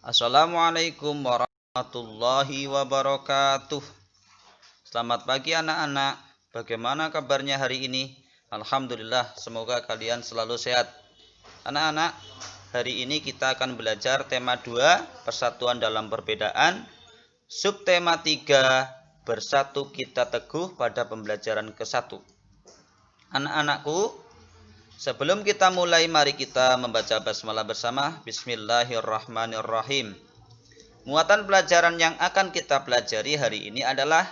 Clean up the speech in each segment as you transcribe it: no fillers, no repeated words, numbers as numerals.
Assalamualaikum warahmatullahi wabarakatuh. Selamat pagi anak-anak. Bagaimana kabarnya hari ini? Alhamdulillah, semoga kalian selalu sehat. Anak-anak, hari ini kita akan belajar tema 2, persatuan dalam perbedaan. Subtema 3, bersatu kita teguh pada pembelajaran ke-1. Anak-anakku, sebelum kita mulai, mari kita membaca basmalah bersama. Bismillahirrahmanirrahim. Muatan pelajaran yang akan kita pelajari hari ini adalah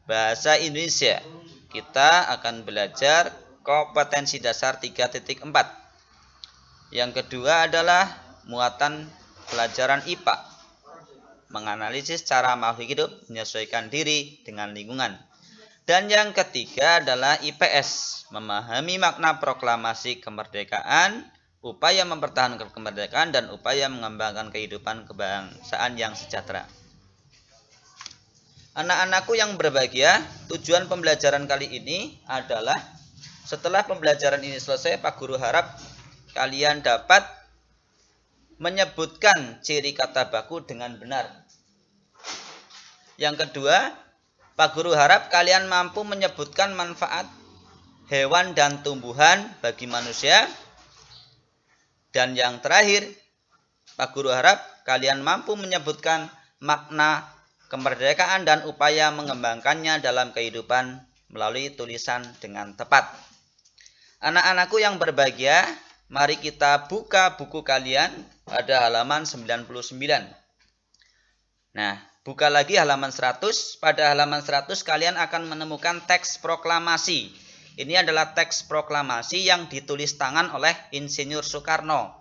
bahasa Indonesia. Kita akan belajar kompetensi dasar 3.4. Yang kedua adalah muatan pelajaran IPA, menganalisis cara makhluk hidup menyesuaikan diri dengan lingkungan. Dan yang ketiga adalah IPS, memahami makna proklamasi kemerdekaan, upaya mempertahankan kemerdekaan, dan upaya mengembangkan kehidupan kebangsaan yang sejahtera. Anak-anakku yang berbahagia, tujuan pembelajaran kali ini adalah setelah pembelajaran ini selesai, Pak Guru harap kalian dapat menyebutkan ciri kata baku dengan benar. Yang kedua, Pak Guru harap kalian mampu menyebutkan manfaat hewan dan tumbuhan bagi manusia. Dan yang terakhir, Pak Guru harap kalian mampu menyebutkan makna kemerdekaan dan upaya mengembangkannya dalam kehidupan melalui tulisan dengan tepat. Anak-anakku yang berbahagia, mari kita buka buku kalian pada halaman 99. Nah, buka lagi halaman 100. Pada halaman 100 kalian akan menemukan teks proklamasi. Ini adalah teks proklamasi yang ditulis tangan oleh Insinyur Soekarno.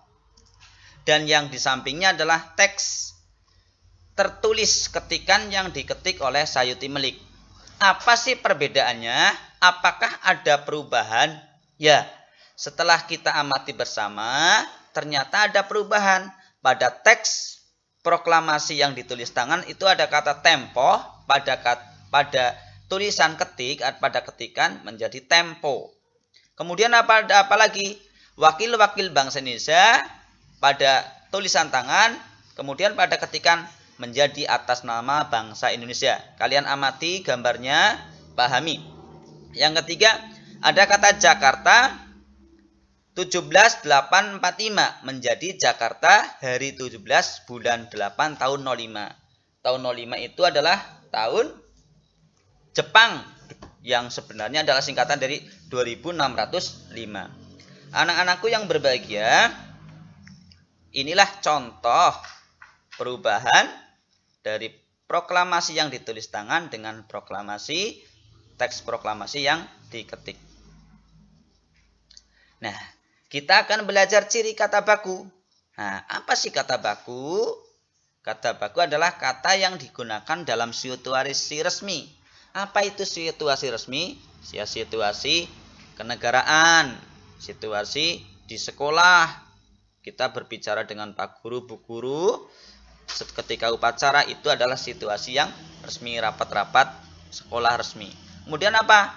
Dan yang di sampingnya adalah teks tertulis ketikan yang diketik oleh Sayuti Melik. Apa sih perbedaannya? Apakah ada perubahan? Ya, setelah kita amati bersama, ternyata ada perubahan. Pada teks proklamasi yang ditulis tangan itu ada kata tempo, pada tulisan ketik, pada ketikan menjadi tempo. Kemudian apa lagi? Wakil-wakil bangsa Indonesia pada tulisan tangan, kemudian pada ketikan menjadi atas nama bangsa Indonesia. Kalian amati gambarnya, pahami. Yang ketiga, ada kata Jakarta 17.845 menjadi Jakarta hari 17 bulan 8 tahun 05. Tahun 05 itu adalah tahun Jepang yang sebenarnya adalah singkatan dari 2605. Anak-anakku yang berbahagia, inilah contoh perubahan dari proklamasi yang ditulis tangan dengan proklamasi, teks proklamasi yang diketik. Nah, kita akan belajar ciri kata baku. Nah, apa sih kata baku? Kata baku adalah kata yang digunakan dalam situasi resmi. Apa itu situasi resmi? Ya, situasi kenegaraan, situasi di sekolah. Kita berbicara dengan Pak Guru, Bu Guru. Ketika upacara itu adalah situasi yang resmi, rapat-rapat sekolah resmi. Kemudian apa?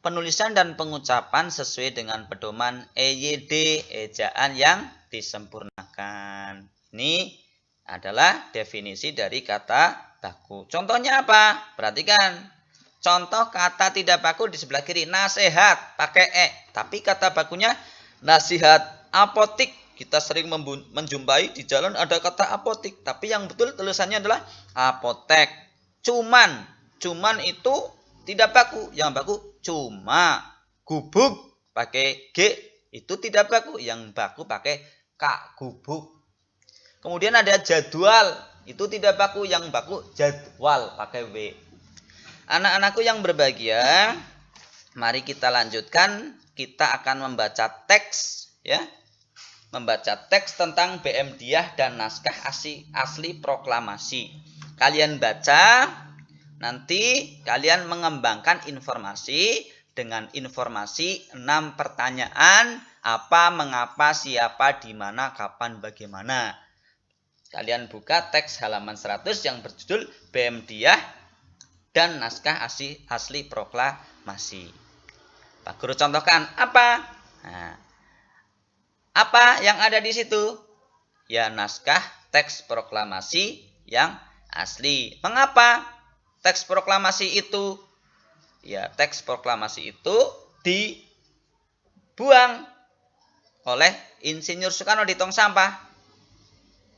Penulisan dan pengucapan sesuai dengan pedoman EYD, ejaan yang disempurnakan. Ini adalah definisi dari kata baku. Contohnya apa? Perhatikan. Contoh kata tidak baku di sebelah kiri. Nasihat, pakai E. Tapi kata bakunya nasihat. Apotik. Kita sering menjumpai di jalan ada kata apotik. Tapi yang betul tulisannya adalah apotek. Cuman. Cuman itu tidak baku. Yang baku cuma. Gubuk pakai G itu tidak baku. Yang baku pakai K, gubuk. Kemudian ada jadwal. Itu tidak baku. Yang baku jadwal pakai W. Anak-anakku yang berbahagia, mari kita lanjutkan. Kita akan membaca teks, ya. Membaca teks tentang BM Diah dan naskah asli proklamasi. Kalian baca, nanti kalian mengembangkan informasi dengan informasi 6 pertanyaan, apa, mengapa, siapa, di mana, kapan, bagaimana. Kalian buka teks halaman 100 yang berjudul BM Diah dan naskah asli proklamasi. Pak Guru contohkan apa? Nah, apa yang ada di situ? ya naskah teks proklamasi yang asli. Mengapa teks proklamasi itu? Ya, teks proklamasi itu dibuang oleh Insinyur Soekarno di tong sampah.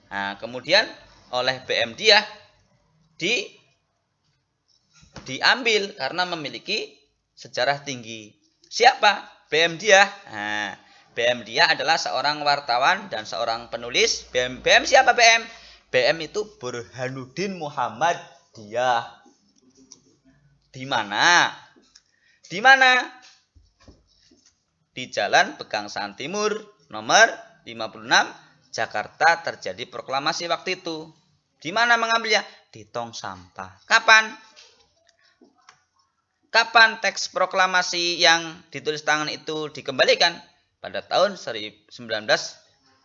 Nah, kemudian oleh BM Diah diambil karena memiliki sejarah tinggi. Siapa? BM Diah. Nah, BM Diah adalah seorang wartawan dan seorang penulis. BM siapa BM? BM itu Burhanuddin Muhammad Diah. Di mana? Di mana? Di Jalan Pegangsaan Timur nomor 56 Jakarta terjadi proklamasi waktu itu. Di mana mengambilnya? Di tong sampah. Kapan? Kapan teks proklamasi yang ditulis tangan itu dikembalikan? Pada tahun 19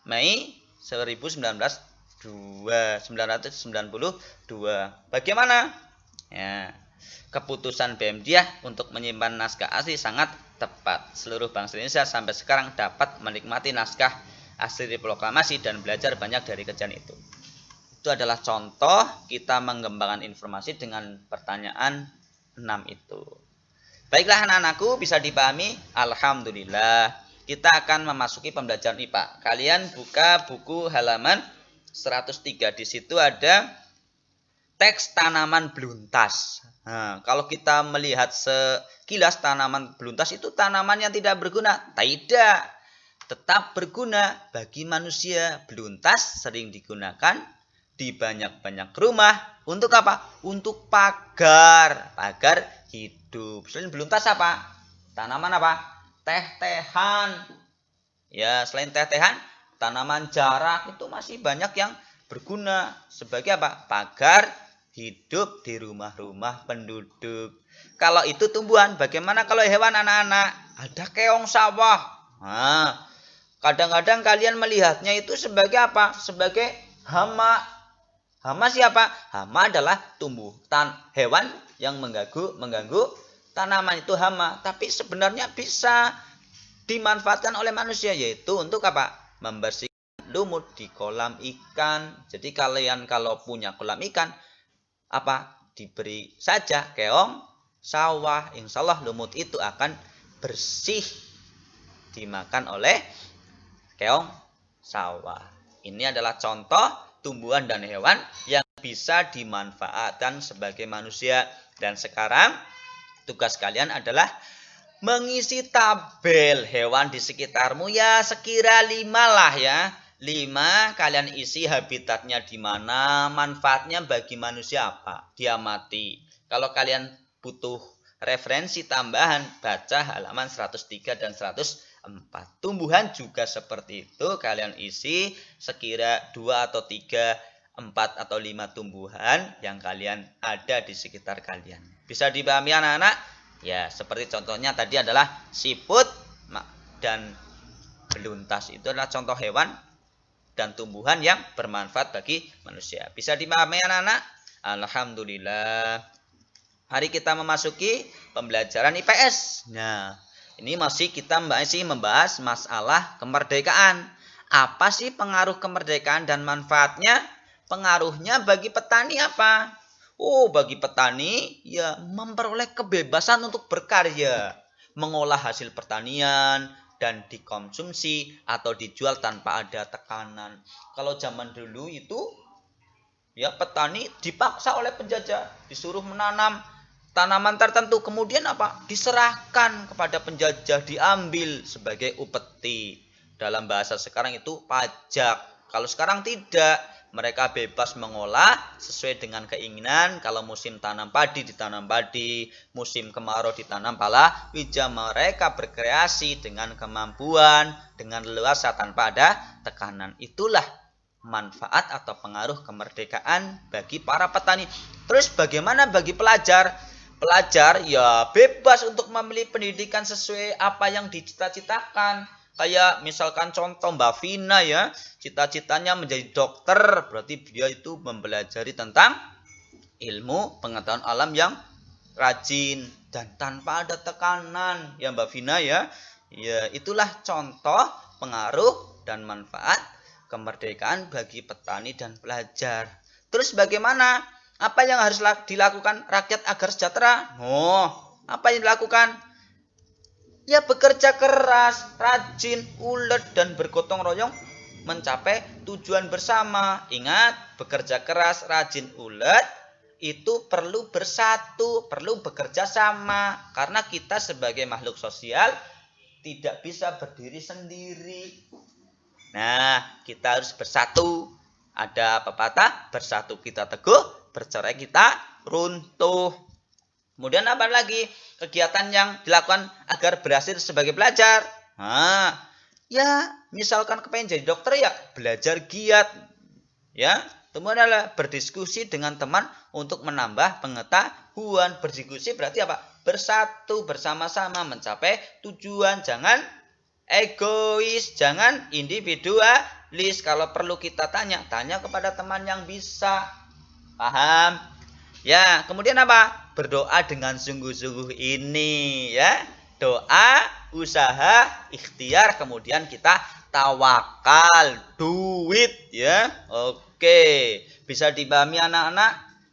Mei 1992. Bagaimana? Ya, keputusan BM Diah untuk menyimpan naskah asli sangat tepat. Seluruh bangsa Indonesia sampai sekarang dapat menikmati naskah asli proklamasi dan belajar banyak dari kejadian itu. Itu adalah contoh kita mengembangkan informasi dengan pertanyaan 6 itu. Baiklah anak-anakku, bisa dipahami? Alhamdulillah. Kita akan memasuki pembelajaran IPA. Kalian buka buku halaman 103. Di situ ada teks tanaman beluntas. Nah, kalau kita melihat sekilas tanaman beluntas itu tanaman yang tidak berguna. Tidak. Tetap berguna bagi manusia. Beluntas sering digunakan di banyak-banyak rumah. Untuk apa? Untuk pagar. Pagar hidup. Selain beluntas apa? Tanaman apa? Teh-tehan. Ya, selain teh-tehan, tanaman jarak itu masih banyak yang berguna sebagai apa? Pagar hidup di rumah-rumah penduduk. Kalau itu tumbuhan, bagaimana kalau hewan anak-anak? Ada keong sawah. Nah, kadang-kadang kalian melihatnya itu sebagai apa? Sebagai hama. Hama siapa? Hama adalah hewan yang mengganggu tanaman, itu hama. Tapi sebenarnya bisa dimanfaatkan oleh manusia, yaitu untuk apa? Membersihkan lumut di kolam ikan. Jadi kalian kalau punya kolam ikan, apa? Diberi saja keong sawah. Insya Allah lumut itu akan bersih dimakan oleh keong sawah. Ini adalah contoh tumbuhan dan hewan yang bisa dimanfaatkan sebagai manusia. Dan sekarang tugas kalian adalah mengisi tabel hewan di sekitarmu, ya sekira 5 lah ya. 5 kalian isi habitatnya di mana, manfaatnya bagi manusia apa, diamati. Kalau kalian butuh referensi tambahan, baca halaman 103 dan 104. Tumbuhan juga seperti itu, kalian isi sekira 2 atau 3, 4 atau 5 tumbuhan yang kalian ada di sekitar kalian. Bisa dipahami anak-anak? Ya, seperti contohnya tadi adalah siput dan beluntas. Itu adalah contoh hewan dan tumbuhan yang bermanfaat bagi manusia. Bisa dipahami anak-anak? Alhamdulillah. Hari kita memasuki pembelajaran IPS. Nah, ini kita masih membahas masalah kemerdekaan. Apa sih pengaruh kemerdekaan dan manfaatnya? Pengaruhnya bagi petani apa? Bagi petani ya memperoleh kebebasan untuk berkarya, mengolah hasil pertanian dan dikonsumsi atau dijual tanpa ada tekanan. Kalau zaman dulu itu ya petani dipaksa oleh penjajah, disuruh menanam tanaman tertentu, kemudian apa? Diserahkan kepada penjajah, diambil sebagai upeti. Dalam bahasa sekarang itu pajak. Kalau sekarang tidak, mereka bebas mengolah sesuai dengan keinginan. Kalau musim tanam padi, ditanam padi. Musim kemarau, ditanam palawija. Mereka berkreasi dengan kemampuan, dengan leluasa tanpa ada tekanan. Itulah manfaat atau pengaruh kemerdekaan bagi para petani. Terus bagaimana bagi pelajar? Pelajar ya bebas untuk memilih pendidikan sesuai apa yang dicita-citakan. Kayak misalkan contoh Mbak Vina ya, cita-citanya menjadi dokter, berarti dia itu mempelajari tentang ilmu pengetahuan alam yang rajin dan tanpa ada tekanan ya Mbak Vina ya. Ya, itulah contoh pengaruh dan manfaat kemerdekaan bagi petani dan pelajar. Terus bagaimana? Apa yang harus dilakukan rakyat agar sejahtera? Oh, apa yang dilakukan? Ya bekerja keras, rajin, ulet, dan bergotong royong mencapai tujuan bersama. Ingat, bekerja keras, rajin, ulet, itu perlu bersatu, perlu bekerja sama. Karena kita sebagai makhluk sosial tidak bisa berdiri sendiri. Nah, kita harus bersatu. Ada pepatah, bersatu kita teguh, bercerai kita runtuh. Kemudian apa lagi kegiatan yang dilakukan agar berhasil sebagai pelajar? Nah, ya misalkan kepengen jadi dokter ya belajar giat. Ya, kemudian adalah berdiskusi dengan teman untuk menambah pengetahuan. Berdiskusi berarti apa? Bersatu bersama-sama mencapai tujuan. Jangan egois, jangan individualis. Kalau perlu kita tanya kepada teman yang bisa. Paham? Ya, kemudian apa? Berdoa dengan sungguh-sungguh ini ya. Doa, usaha, ikhtiar, kemudian kita tawakal, duit ya. Oke, bisa dipahami anak-anak?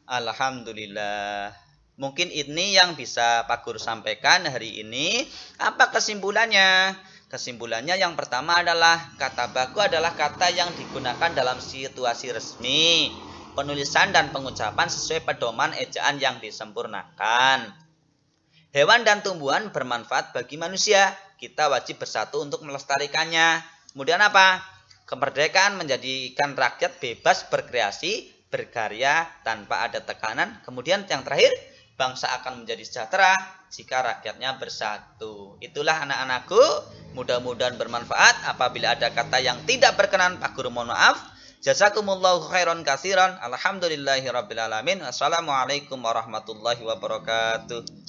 Alhamdulillah. Mungkin ini yang bisa Pak Guru sampaikan hari ini. Apa kesimpulannya? Kesimpulannya yang pertama adalah kata baku adalah kata yang digunakan dalam situasi resmi. Penulisan dan pengucapan sesuai pedoman ejaan yang disempurnakan. Hewan dan tumbuhan bermanfaat bagi manusia. Kita wajib bersatu untuk melestarikannya. Kemudian apa? Kemerdekaan menjadikan rakyat bebas berkreasi, berkarya tanpa ada tekanan. Kemudian yang terakhir, bangsa akan menjadi sejahtera jika rakyatnya bersatu. Itulah anak-anakku, mudah-mudahan bermanfaat. Apabila ada kata yang tidak berkenan, Pak Guru mohon maaf. Jazakumullahu khairan katsiran. Alhamdulillahirabbil alamin. Wassalamualaikum warahmatullahi wabarakatuh.